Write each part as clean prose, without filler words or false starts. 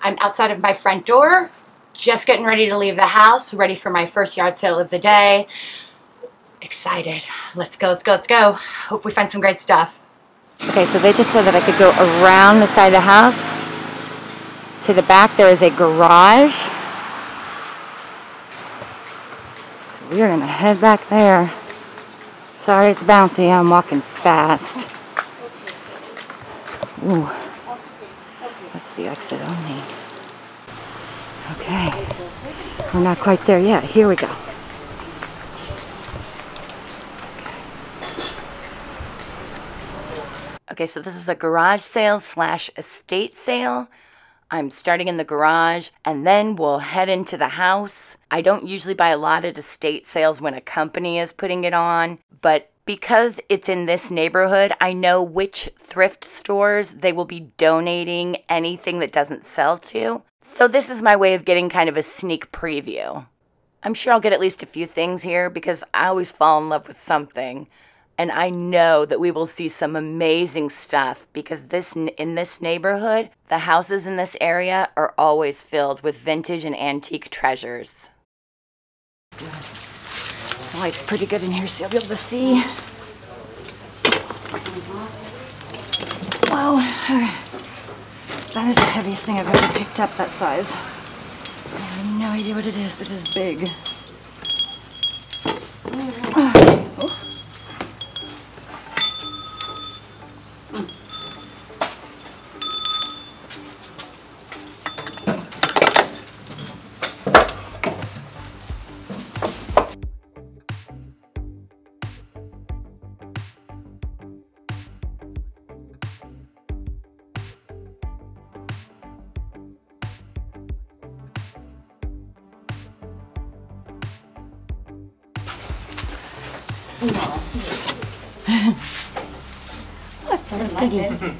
I'm outside of my front door, just getting ready to leave the house, ready for my first yard sale of the day. Excited. Let's go, let's go, let's go. Hope we find some great stuff. Okay, so they just said that I could go around the side of the house. To the back there is a garage. So we are gonna head back there. Sorry it's bouncy, I'm walking fast. Ooh, that's the exit only. Okay, we're not quite there yet. Here we go. Okay, so this is a garage sale slash estate sale. I'm starting in the garage and then we'll head into the house. I don't usually buy a lot at estate sales when a company is putting it on, but because it's in this neighborhood, I know which thrift stores they will be donating anything that doesn't sell to. So this is my way of getting kind of a sneak preview. I'm sure I'll get at least a few things here because I always fall in love with something. And I know that we will see some amazing stuff because in this neighborhood, the houses in this area are always filled with vintage and antique treasures. The light's pretty good in here, so you'll be able to see. Whoa. That is the heaviest thing I've ever picked up, that size. I have no idea what it is, but it is big. No. What's a biggie?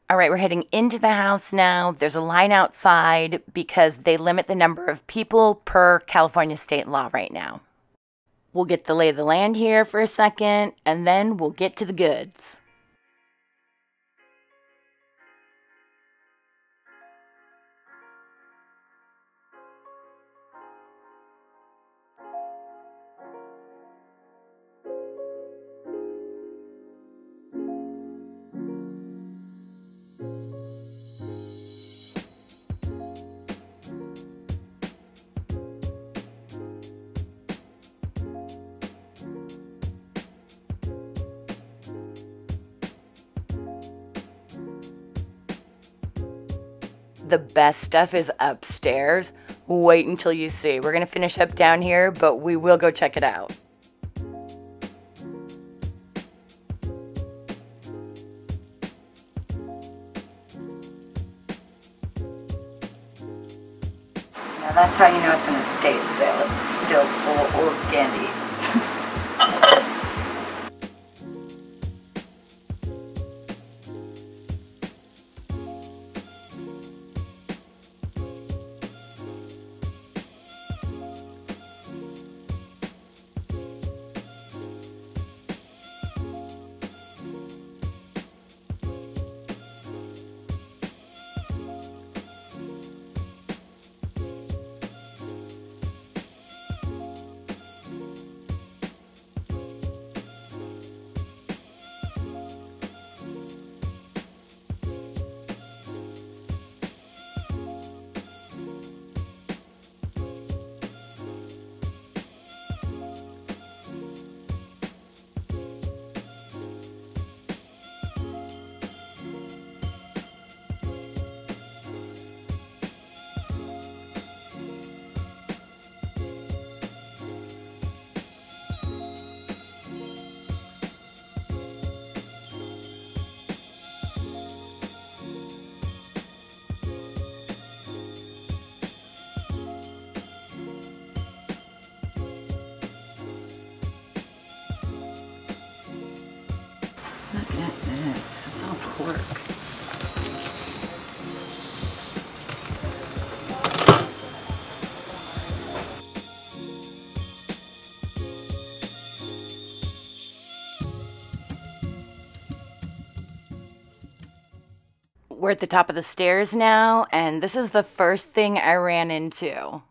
All right, we're heading into the house now. There's a line outside because they limit the number of people per California state law right now. We'll get the lay of the land here for a second, and then we'll get to the goods. The best stuff is upstairs. Wait until you see. We're going to finish up down here, but we will go check it out. Now that's how you know it's an estate sale. It's still full organic. Look at this. It's all pork. We're at the top of the stairs now, and this is the first thing I ran into.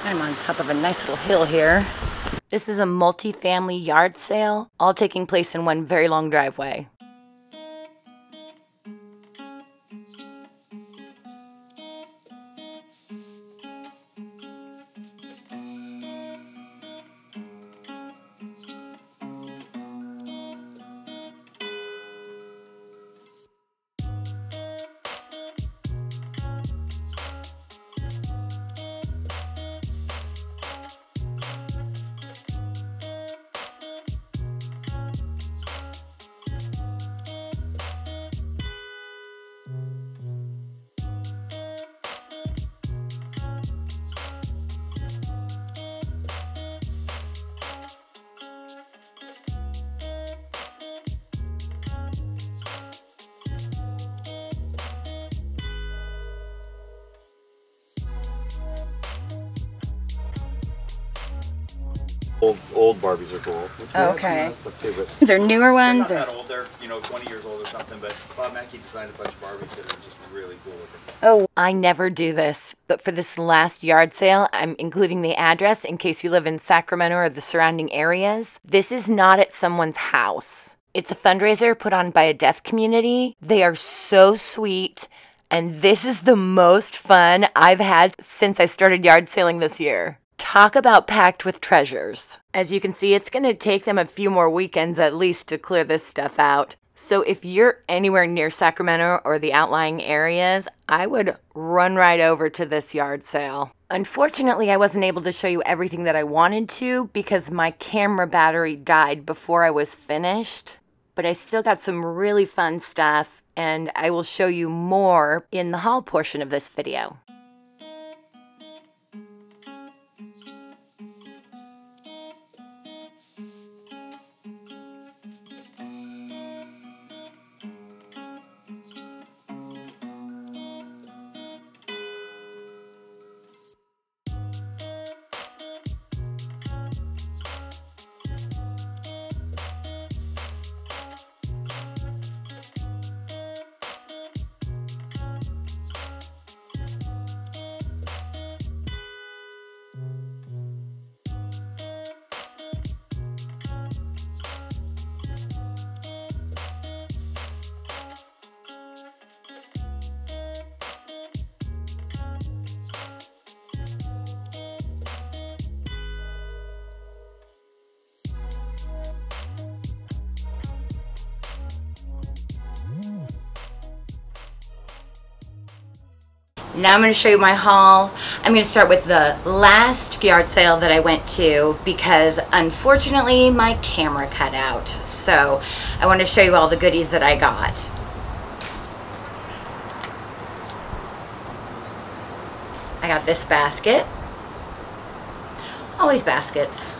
I'm on top of a nice little hill here. This is a multifamily yard sale, all taking place in one very long driveway. Old Barbies are cool. Oh, okay. Stuff too, but They're newer ones? They're not that old. They're 20 years old or something. But Bob Mackie designed a bunch of Barbies that are just really cool looking. Oh, I never do this, but for this last yard sale, I'm including the address in case you live in Sacramento or the surrounding areas. This is not at someone's house. It's a fundraiser put on by a deaf community. They are so sweet, and this is the most fun I've had since I started yard sailing this year. Talk about packed with treasures. As you can see, it's going to take them a few more weekends at least to clear this stuff out. So if you're anywhere near Sacramento or the outlying areas, I would run right over to this yard sale. Unfortunately, I wasn't able to show you everything that I wanted to because my camera battery died before I was finished. But I still got some really fun stuff, and I will show you more in the haul portion of this video. Now I'm going to show you my haul. I'm going to start with the last yard sale that I went to because unfortunately my camera cut out. So I want to show you all the goodies that I got. I got this basket. Always baskets.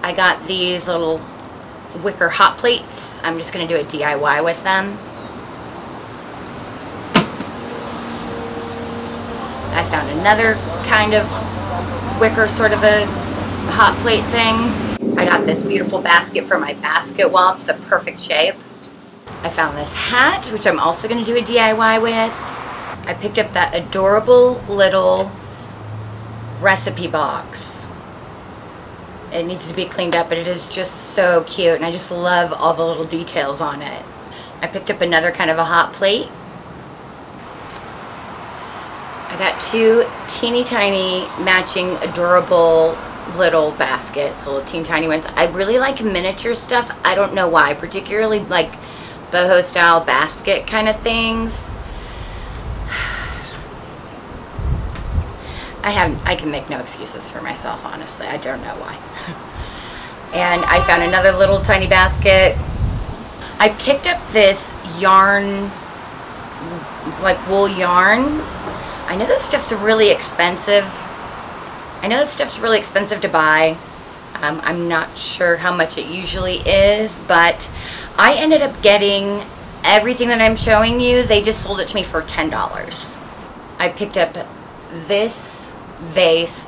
I got these little wicker hot plates. I'm just going to do a DIY with them. I found another kind of wicker sort of a hot plate thing. I got this beautiful basket for my basket wall. It's the perfect shape. I found this hat, which I'm also going to do a DIY with. I picked up that adorable little recipe box. It needs to be cleaned up, but it is just so cute, and I just love all the little details on it. I picked up another kind of a hot plate. I got two teeny tiny matching adorable little baskets, little teeny tiny ones. I really like miniature stuff. I don't know why, particularly like boho style basket kind of things. I can make no excuses for myself, honestly. I don't know why. And I found another little tiny basket. I picked up this yarn, like wool yarn. I know that stuff's really expensive. To buy. I'm not sure how much it usually is, but I ended up getting everything that I'm showing you. They just sold it to me for $10. I picked up this vase.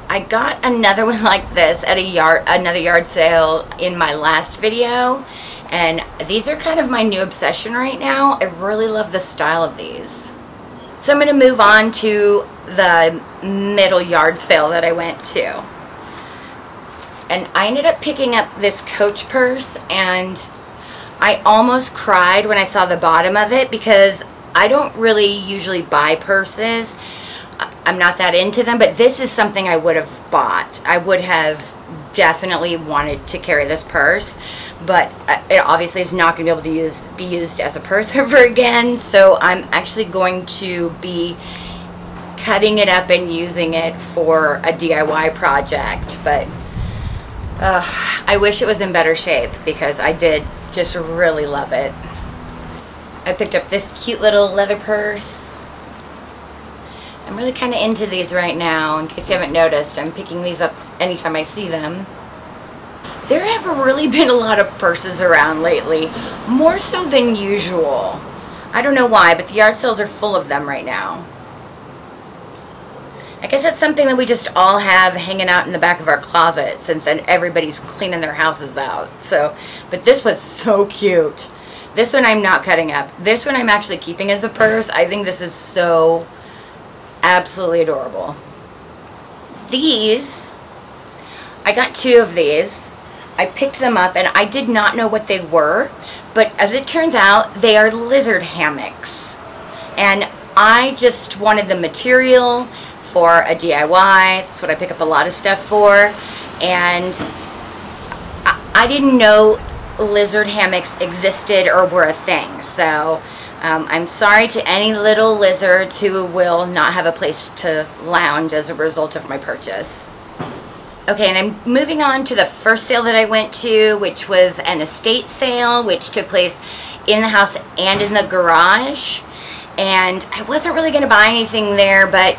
I got another one like this at another yard sale in my last video, and these are kind of my new obsession right now. I really love the style of these. So I'm going to move on to the middle yard sale that I went to. And I ended up picking up this Coach purse, and I almost cried when I saw the bottom of it because I don't really usually buy purses. I'm not that into them, but this is something I would have bought. I would have definitely wanted to carry this purse, but it obviously is not going to be able to be used as a purse ever again, so I'm actually going to be cutting it up and using it for a DIY project. But I wish it was in better shape because I did just really love it. I picked up this cute little leather purse. I'm really kind of into these right now. In case you haven't noticed, I'm picking these up anytime I see them. There have really been a lot of purses around lately, more so than usual. I don't know why, but the yard sales are full of them right now. I guess it's something that we just all have hanging out in the back of our closet since everybody's cleaning their houses out. So, but this was so cute. This one I'm not cutting up. This one I'm actually keeping as a purse. I think this is so absolutely adorable. These, I got 2 of these. I picked them up and I did not know what they were, but as it turns out, they are lizard hammocks. And I just wanted the material for a DIY. That's what I pick up a lot of stuff for. And I didn't know lizard hammocks existed or were a thing. So I'm sorry to any little lizards who will not have a place to lounge as a result of my purchase. Okay, and I'm moving on to the first sale that I went to, which was an estate sale, which took place in the house and in the garage. And I wasn't really going to buy anything there, but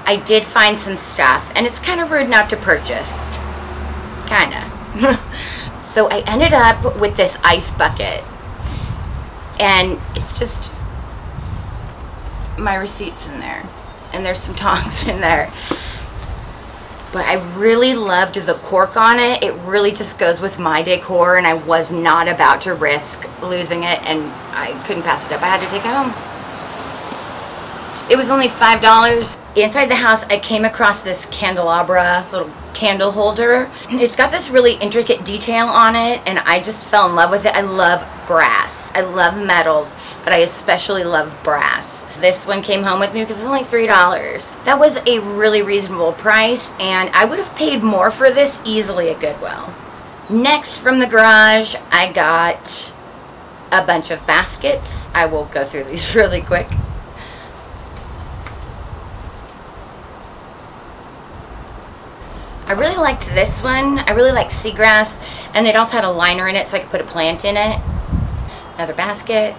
I did find some stuff. And it's kind of rude not to purchase. Kinda. So I ended up with this ice bucket. And it's just, my receipt's in there. And there's some tongs in there. But I really loved the cork on it. It really just goes with my decor, and I was not about to risk losing it, and I couldn't pass it up. I had to take it home. It was only $5. Inside the house, I came across this candelabra, little candle holder. It's got this really intricate detail on it, and I just fell in love with it. I love brass. I love metals, but I especially love brass. This one came home with me because it was only $3. That was a really reasonable price, and I would have paid more for this easily at Goodwill. Next, from the garage, I got a bunch of baskets. I will go through these really quick. I really liked this one. I really like seagrass, and it also had a liner in it so I could put a plant in it. Another basket.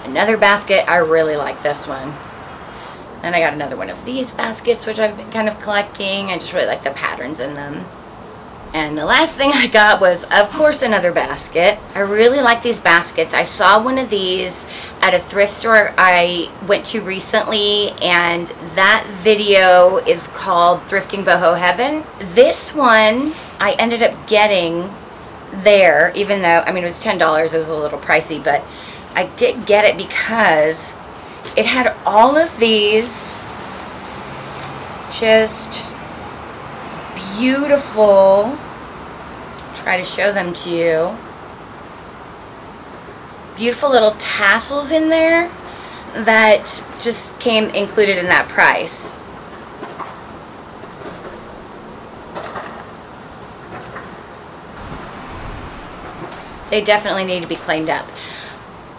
Another basket. I really like this one. And I got another one of these baskets, which I've been kind of collecting. I just really like the patterns in them. And the last thing I got was, of course, another basket. I really like these baskets. I saw one of these at a thrift store I went to recently, and that video is called Thrifting Boho Heaven. This one I ended up getting there, even though, I mean, it was $10. It was a little pricey, but I did get it because it had all of these just beautiful, try to show them to you, beautiful little tassels in there that just came included in that price. They definitely need to be cleaned up,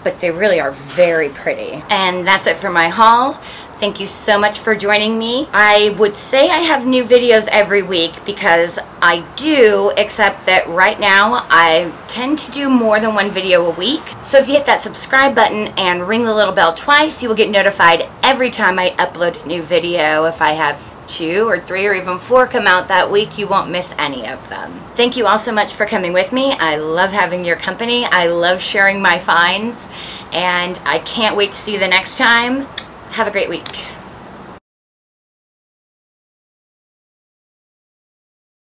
but they really are very pretty. And that's it for my haul. Thank you so much for joining me. I would say I have new videos every week because I do, except that right now I tend to do more than one video a week. So if you hit that subscribe button and ring the little bell twice, you will get notified every time I upload a new video. If I have 2 or 3 or even 4 come out that week, you won't miss any of them. Thank you all so much for coming with me. I love having your company. I love sharing my finds, and I can't wait to see you the next time. Have a great week.